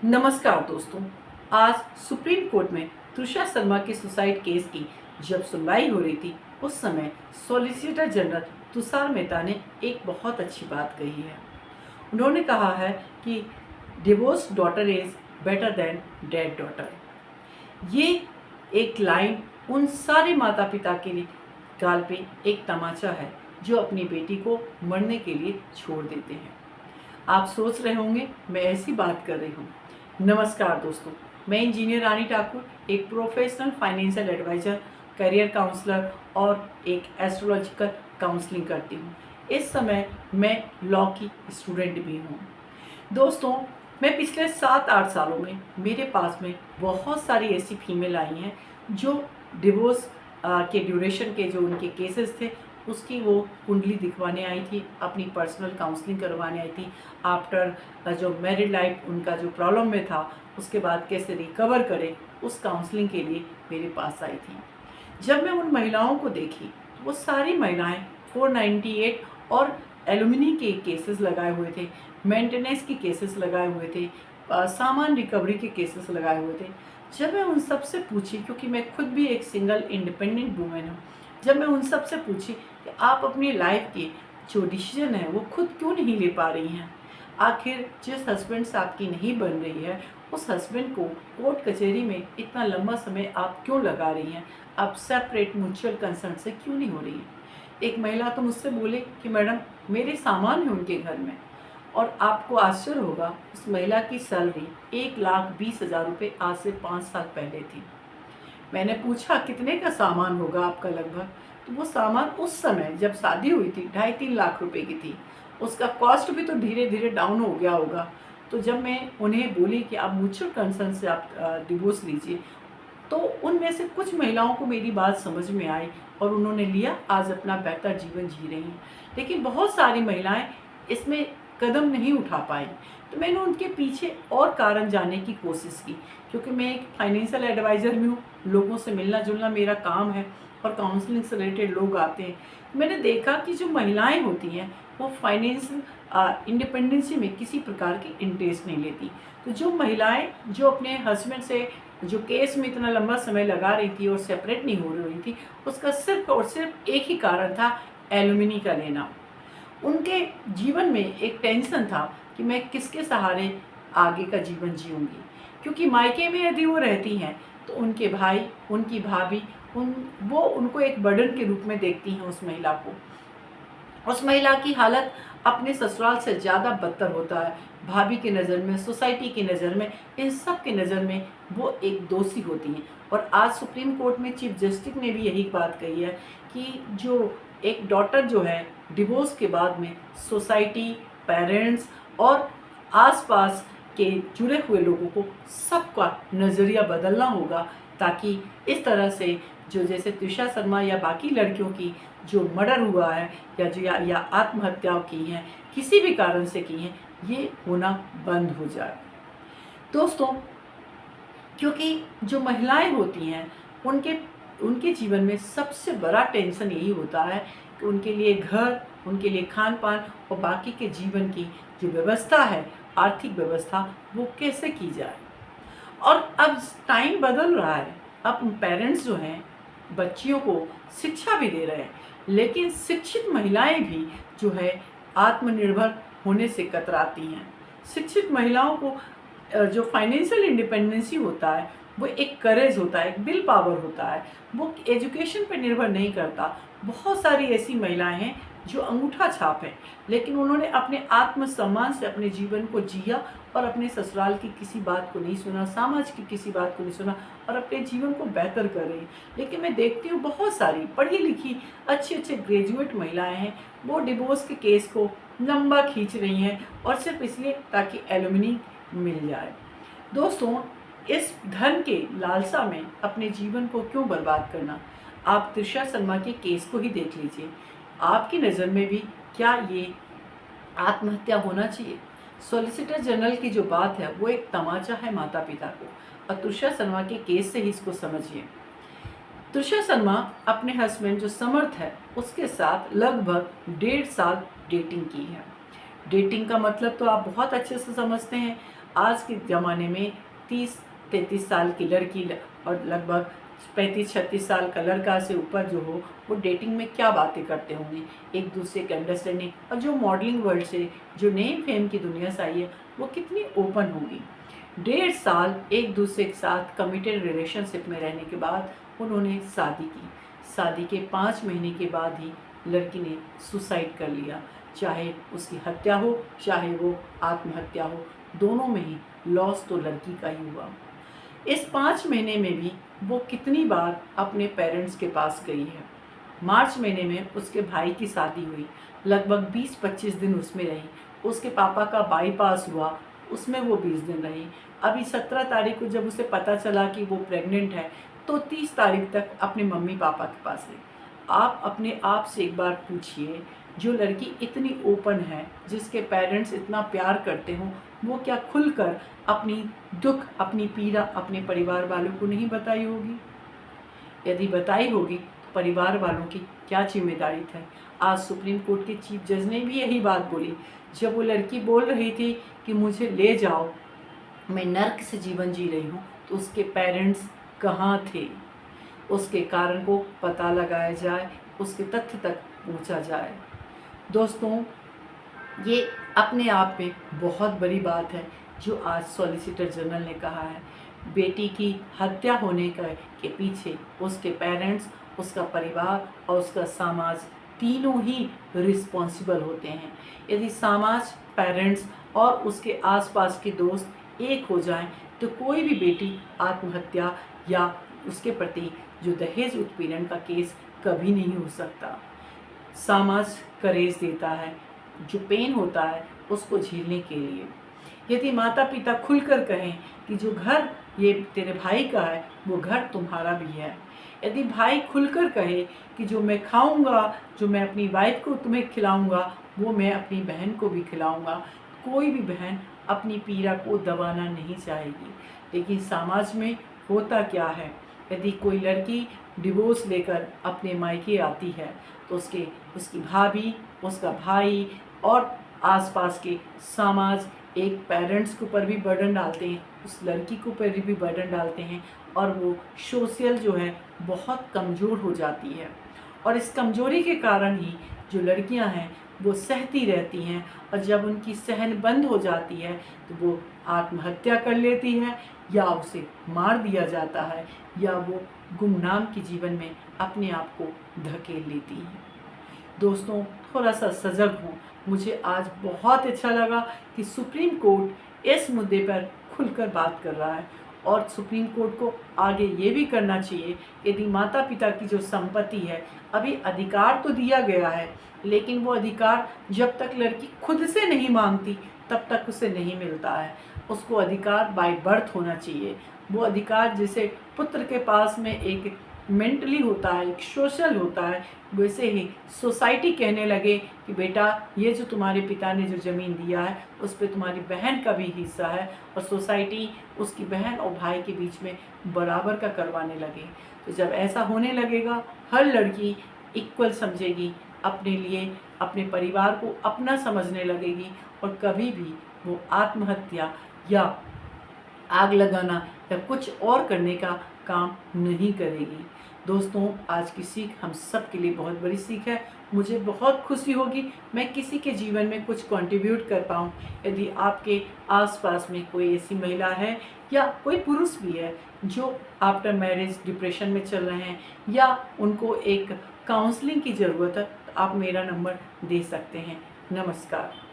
नमस्कार दोस्तों। आज सुप्रीम कोर्ट में तुषार शर्मा के सुसाइड केस की जब सुनवाई हो रही थी, उस समय सॉलिसिटर जनरल तुषार मेहता ने एक बहुत अच्छी बात कही है। उन्होंने कहा है कि divorce daughter is better than dead daughter. ये एक लाइन उन सारे माता पिता के लिए गाल पे एक तमाचा है जो अपनी बेटी को मरने के लिए छोड़ देते हैं। आप सोच रहे होंगे मैं ऐसी बात कर रही हूँ। नमस्कार दोस्तों, मैं इंजीनियर रानी ठाकुर, एक professional financial adviser, career counsellor और एक एस्ट्रोलॉजिकल काउंसलिंग करती हूँ। इस समय मैं लॉ की स्टूडेंट भी हूँ। दोस्तों, मैं पिछले 7-8 सालों में मेरे पास में बहुत सारी ऐसी फीमेल आई हैं जो डिवोर्स के ड्यूरेशन के जो उनके केसेस थे उसकी वो कुंडली दिखवाने आई थी, अपनी पर्सनल काउंसलिंग करवाने आई थी। आफ्टर जो मैरिड लाइफ उनका जो प्रॉब्लम में था उसके बाद कैसे रिकवर करें, उस काउंसलिंग के लिए मेरे पास आई थी। जब मैं उन महिलाओं को देखी तो वो सारी महिलाएं 498 और एलुमिनी के केसेस लगाए हुए थे, मेंटेनेंस के केसेस लगाए हुए थे, सामान रिकवरी के केसेस लगाए हुए थे। जब मैं उन सब से पूछी, क्योंकि मैं खुद भी एक सिंगल इंडिपेंडेंट वूमेन हूँ, जब मैं उन सब से पूछी कि आप अपनी लाइफ के जो डिसीजन है वो खुद क्यों नहीं ले पा रही हैं, आखिर जिस हस्बैंड से आपकी नहीं बन रही है उस हस्बैंड को कोर्ट कचहरी में इतना लंबा समय आप क्यों लगा रही हैं, आप सेपरेट म्यूचुअल कंसर्न से क्यों नहीं हो रही हैं। एक महिला तो मुझसे बोले कि मैडम मेरे सामान है उनके घर में, और आपको आश्चर्य होगा उस महिला की सैलरी 1,20,000 रुपये आज से 5 साल पहले थी। मैंने पूछा कितने का सामान होगा आपका लगभग, तो वो सामान उस समय जब शादी हुई थी 2.5-3 लाख रुपए की थी। उसका कॉस्ट भी तो धीरे धीरे डाउन हो गया होगा। तो जब मैं उन्हें बोली कि आप म्यूचुअल कंसर्न से आप डिवोर्स लीजिए, तो उनमें से कुछ महिलाओं को मेरी बात समझ में आई और उन्होंने लिया, आज अपना बेहतर जीवन जी रही हैं। लेकिन बहुत सारी महिलाएं इसमें कदम नहीं उठा पाई। तो मैंने उनके पीछे और कारण जानने की कोशिश की, क्योंकि मैं एक फाइनेंशियल एडवाइज़र भी हूँ, लोगों से मिलना जुलना मेरा काम है और काउंसलिंग से रिलेटेड लोग आते हैं। मैंने देखा कि जो महिलाएं होती हैं वो फाइनेंशियल इंडिपेंडेंसी में किसी प्रकार की इंटरेस्ट नहीं लेती। तो जो महिलाएं जो अपने हस्बैंड से जो केस में इतना लंबा समय लगा रही थी और सेपरेट नहीं हो रही थी, उसका सिर्फ और सिर्फ एक ही कारण था, एलुमिनी का लेना। उनके जीवन में एक टेंशन था कि मैं किसके सहारे आगे का जीवन जीऊँगी, क्योंकि मायके में यदि वो रहती हैं तो उनके भाई, उनकी भाभी वो उनको एक बर्डन के रूप में देखती हैं उस महिला को। उस महिला की हालत अपने ससुराल से ज़्यादा बदतर होता है। भाभी की नज़र में, सोसाइटी की नज़र में, इन सब की नज़र में वो एक दोषी होती हैं। और आज सुप्रीम कोर्ट में चीफ जस्टिस ने भी यही बात कही है कि जो एक डॉटर जो है डिवोर्स के बाद में सोसाइटी, पेरेंट्स और आसपास के जुड़े हुए लोगों को सबका नज़रिया बदलना होगा, ताकि इस तरह से जो जैसे तुषार शर्मा या बाकी लड़कियों की जो मर्डर हुआ है या जो या आत्महत्याओं की हैं, किसी भी कारण से की हैं, ये होना बंद हो जाए। दोस्तों, क्योंकि जो महिलाएं होती हैं उनके उनके जीवन में सबसे बड़ा टेंशन यही होता है कि उनके लिए घर, उनके लिए खान पान और बाकी के जीवन की जो व्यवस्था है, आर्थिक व्यवस्था, वो कैसे की जाए। और अब टाइम बदल रहा है, अब पेरेंट्स जो हैं बच्चियों को शिक्षा भी दे रहे हैं, लेकिन शिक्षित महिलाएं भी जो है आत्मनिर्भर होने से कतराती हैं। शिक्षित महिलाओं को जो फाइनेंशियल इंडिपेंडेंसी होता है वो एक करेज होता है, एक विल पावर होता है, वो एजुकेशन पर निर्भर नहीं करता। बहुत सारी ऐसी महिलाएं हैं जो अंगूठा छाप है, लेकिन उन्होंने अपने आत्मसम्मान से अपने जीवन को जिया और अपने ससुराल की किसी बात को नहीं सुना, समाज की किसी बात को नहीं सुना और अपने जीवन को बेहतर कर रही है। लेकिन मैं देखती हूँ बहुत सारी पढ़ी लिखी अच्छे अच्छे ग्रेजुएट महिलाएं हैं, वो डिवोर्स के केस को लंबा खींच रही हैं और सिर्फ इसलिए ताकि एलुमनी मिल जाए। दोस्तों, इस धन के लालसा में अपने जीवन को क्यों बर्बाद करना। आप तुषार शर्मा के केस को ही देख लीजिए, आपकी नज़र में भी क्या ये आत्महत्या होना चाहिए। सॉलिसिटर जनरल की जो बात है वो एक तमाचा है माता पिता को, और तुषार शर्मा के केस से ही इसको समझिए। तुषार शर्मा अपने हस्बैंड जो समर्थ है उसके साथ लगभग 1.5 साल डेटिंग की है। डेटिंग का मतलब तो आप बहुत अच्छे से समझते हैं। आज के ज़माने में 30-33 साल की लड़की और लगभग 35-36 साल का लड़का से ऊपर जो हो, वो डेटिंग में क्या बातें करते होंगे, एक दूसरे के अंडरस्टैंडिंग, और जो मॉडलिंग वर्ल्ड से जो नेम फेम की दुनिया से आई है वो कितनी ओपन होगी। 1.5 साल एक दूसरे के साथ कमिटेड रिलेशनशिप में रहने के बाद उन्होंने शादी की। शादी के 5 महीने के बाद ही लड़की ने सुसाइड कर लिया। चाहे उसकी हत्या हो, चाहे वो आत्महत्या हो, दोनों में ही लॉस तो लड़की का ही हुआ। इस 5 महीने में भी वो कितनी बार अपने पेरेंट्स के पास गई है। मार्च महीने में उसके भाई की शादी हुई, लगभग 20-25 दिन उसमें रही। उसके पापा का बाईपास हुआ, उसमें वो 20 दिन रही। अभी 17 तारीख को जब उसे पता चला कि वो प्रेग्नेंट है, तो 30 तारीख तक अपने मम्मी पापा के पास रही। आप अपने आप से एक बार पूछिए, जो लड़की इतनी ओपन है, जिसके पेरेंट्स इतना प्यार करते हों, वो क्या खुलकर अपनी दुख, अपनी पीड़ा अपने परिवार वालों को नहीं बताई होगी? यदि बताई होगी तो परिवार वालों की क्या जिम्मेदारी थी? आज सुप्रीम कोर्ट के चीफ जज ने भी यही बात बोली। जब वो लड़की बोल रही थी कि मुझे ले जाओ, मैं नर्क से जीवन जी रही हूँ, तो उसके पेरेंट्स कहाँ थे? उसके कारण को पता लगाया जाए, उसके तथ्य तक पहुँचा जाए। दोस्तों, ये अपने आप में बहुत बड़ी बात है जो आज सॉलिसिटर जनरल ने कहा है। बेटी की हत्या होने के पीछे उसके पेरेंट्स, उसका परिवार और उसका समाज तीनों ही रिस्पॉन्सिबल होते हैं। यदि समाज, पेरेंट्स और उसके आसपास के दोस्त एक हो जाएं, तो कोई भी बेटी आत्महत्या या उसके प्रति जो दहेज उत्पीड़न का केस कभी नहीं हो सकता। समाज करेज देता है, जो पेन होता है उसको झेलने के लिए। यदि माता पिता खुलकर कहें कि जो घर ये तेरे भाई का है, वो घर तुम्हारा भी है। यदि भाई खुलकर कहे कि जो मैं खाऊंगा, जो मैं अपनी वाइफ को तुम्हें खिलाऊंगा, वो मैं अपनी बहन को भी खिलाऊंगा। कोई भी बहन अपनी पीड़ा को दबाना नहीं चाहेगी। लेकिन समाज में होता क्या है, यदि कोई लड़की डिवोर्स लेकर अपने मायके आती है, तो उसकी भाभी, उसका भाई और आसपास के समाज एक पेरेंट्स के ऊपर भी बर्डन डालते हैं, उस लड़की के ऊपर भी बर्डन डालते हैं, और वो सोशल जो है बहुत कमज़ोर हो जाती है। और इस कमज़ोरी के कारण ही जो लड़कियां हैं वो सहती रहती हैं, और जब उनकी सहन बंद हो जाती है तो वो आत्महत्या कर लेती है, या उसे मार दिया जाता है, या वो गुमनाम के जीवन में अपने आप को धकेल लेती है। दोस्तों, थोड़ा सा सजग हों। मुझे आज बहुत अच्छा लगा कि सुप्रीम कोर्ट इस मुद्दे पर खुलकर बात कर रहा है, और सुप्रीम कोर्ट को आगे ये भी करना चाहिए, यदि माता पिता की जो संपत्ति है, अभी अधिकार तो दिया गया है, लेकिन वो अधिकार जब तक लड़की खुद से नहीं मांगती तब तक उसे नहीं मिलता है। उसको अधिकार बाय बर्थ होना चाहिए। वो अधिकार जैसे पुत्र के पास में एक मेंटली होता है, एक सोशल होता है, वैसे ही सोसाइटी कहने लगे कि बेटा, ये जो तुम्हारे पिता ने जो ज़मीन दिया है उस पे तुम्हारी बहन का भी हिस्सा है, और सोसाइटी उसकी बहन और भाई के बीच में बराबर का करवाने लगे। तो जब ऐसा होने लगेगा, हर लड़की इक्वल समझेगी, अपने लिए, अपने परिवार को अपना समझने लगेगी, और कभी भी वो आत्महत्या या आग लगाना या कुछ और करने का काम नहीं करेगी। दोस्तों, आज की सीख हम सब के लिए बहुत बड़ी सीख है। मुझे बहुत खुशी होगी मैं किसी के जीवन में कुछ कंट्रीब्यूट कर पाऊँ। यदि आपके आसपास में कोई ऐसी महिला है या कोई पुरुष भी है जो आफ्टर मैरिज डिप्रेशन में चल रहे हैं, या उनको एक काउंसलिंग की ज़रूरत है, तो आप मेरा नंबर दे सकते हैं। नमस्कार।